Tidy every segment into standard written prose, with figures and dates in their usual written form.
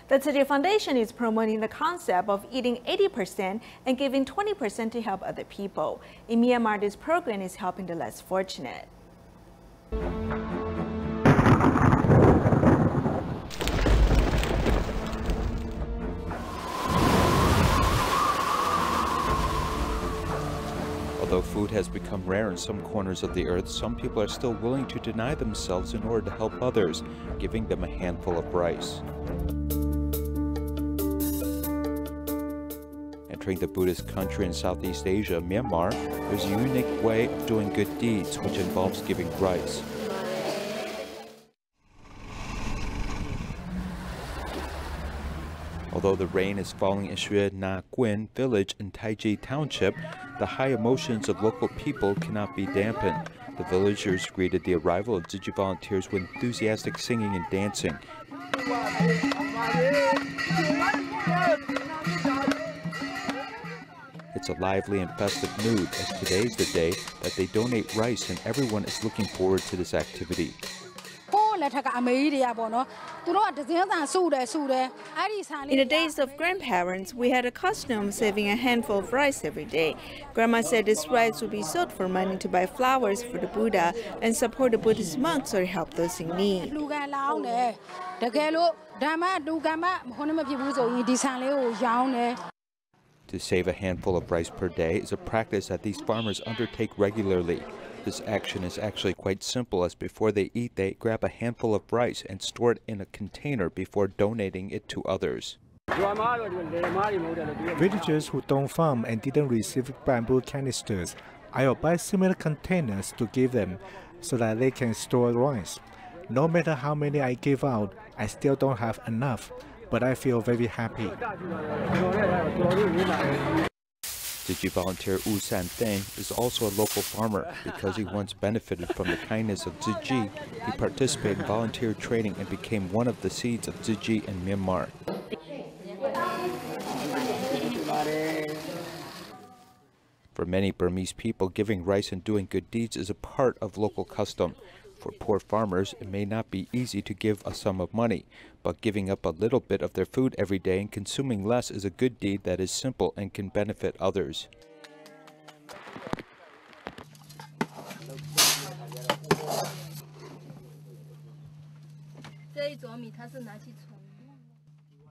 The Tzu Chi Foundation is promoting the concept of eating 80% and giving 20% to help other people. In Myanmar, this program is helping the less fortunate. Although food has become rare in some corners of the earth, some people are still willing to deny themselves in order to help others, giving them a handful of rice. Entering the Buddhist country in Southeast Asia, Myanmar, there's a unique way of doing good deeds, which involves giving rice. Although the rain is falling in Xue Na Gwin village in Taiji Township, the high emotions of local people cannot be dampened. The villagers greeted the arrival of Tzu Chi volunteers with enthusiastic singing and dancing. It's a lively and festive mood, as today is the day that they donate rice and everyone is looking forward to this activity. In the days of grandparents, we had a custom of saving a handful of rice every day. Grandma said this rice would be sold for money to buy flowers for the Buddha and support the Buddhist monks or help those in need. To save a handful of rice per day is a practice that these farmers undertake regularly. This action is actually quite simple, as before they eat, they grab a handful of rice and store it in a container before donating it to others. Villagers who don't farm and didn't receive bamboo canisters, I will buy similar containers to give them so that they can store rice. No matter how many I give out, I still don't have enough, but I feel very happy. Tzu Chi volunteer Wu San Theng is also a local farmer. Because he once benefited from the kindness of Tzu Chi, he participated in volunteer training and became one of the seeds of Tzu Chi in Myanmar. For many Burmese people, giving rice and doing good deeds is a part of local custom. For poor farmers, it may not be easy to give a sum of money, but giving up a little bit of their food every day and consuming less is a good deed that is simple and can benefit others.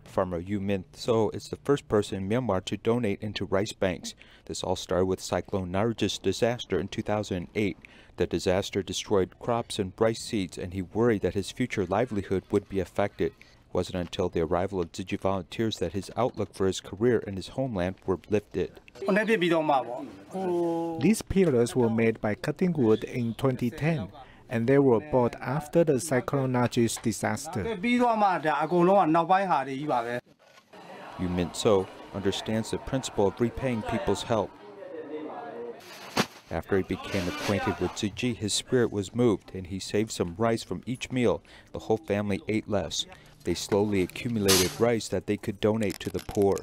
Farmer Yu Min Tso is the first person in Myanmar to donate into rice banks. This all started with Cyclone Nargis disaster in 2008. The disaster destroyed crops and rice seeds, and he worried that his future livelihood would be affected. It wasn't until the arrival of Tzu Chi volunteers that his outlook for his career in his homeland were lifted. These pillars were made by cutting wood in 2010. And they were bought after the Cyclone Nargis disaster. Yu Min Tso understands the principle of repaying people's help. After he became acquainted with Tzu Chi, his spirit was moved, and he saved some rice from each meal. The whole family ate less. They slowly accumulated rice that they could donate to the poor.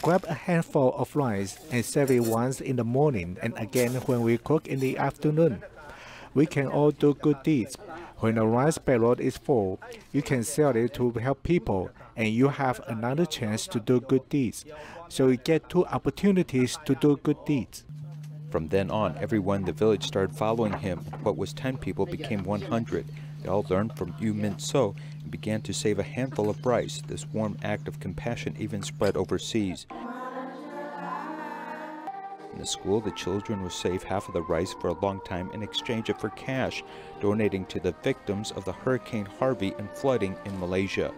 Grab a handful of rice and serve it once in the morning and again when we cook in the afternoon. We can all do good deeds. When a rice barrel is full, you can sell it to help people, and you have another chance to do good deeds. So you get two opportunities to do good deeds. From then on, everyone in the village started following him. What was 10 people became 100. They all learned from Yu Min Tso and began to save a handful of rice. This warm act of compassion even spread overseas. In the school, the children would save half of the rice for a long time and exchange it for cash, donating to the victims of the Hurricane Harvey and flooding in Malaysia.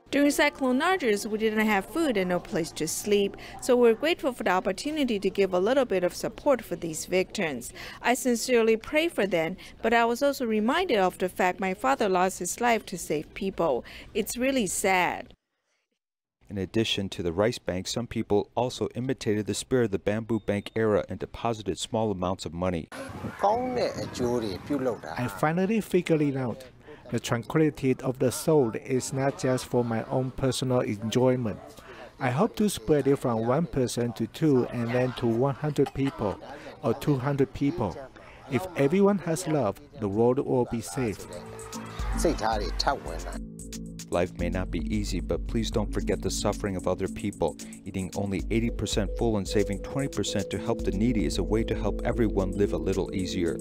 During Cyclone Nargis, we didn't have food and no place to sleep, so we're grateful for the opportunity to give a little bit of support for these victims. I sincerely pray for them, but I was also reminded of the fact my father lost his life to save people. It's really sad. In addition to the rice bank, some people also imitated the spirit of the bamboo bank era and deposited small amounts of money. I finally figured it out. The tranquility of the soul is not just for my own personal enjoyment. I hope to spread it from one person to two and then to 100 people or 200 people. If everyone has love, the world will be safe. Life may not be easy, but please don't forget the suffering of other people. Eating only 80% full and saving 20% to help the needy is a way to help everyone live a little easier.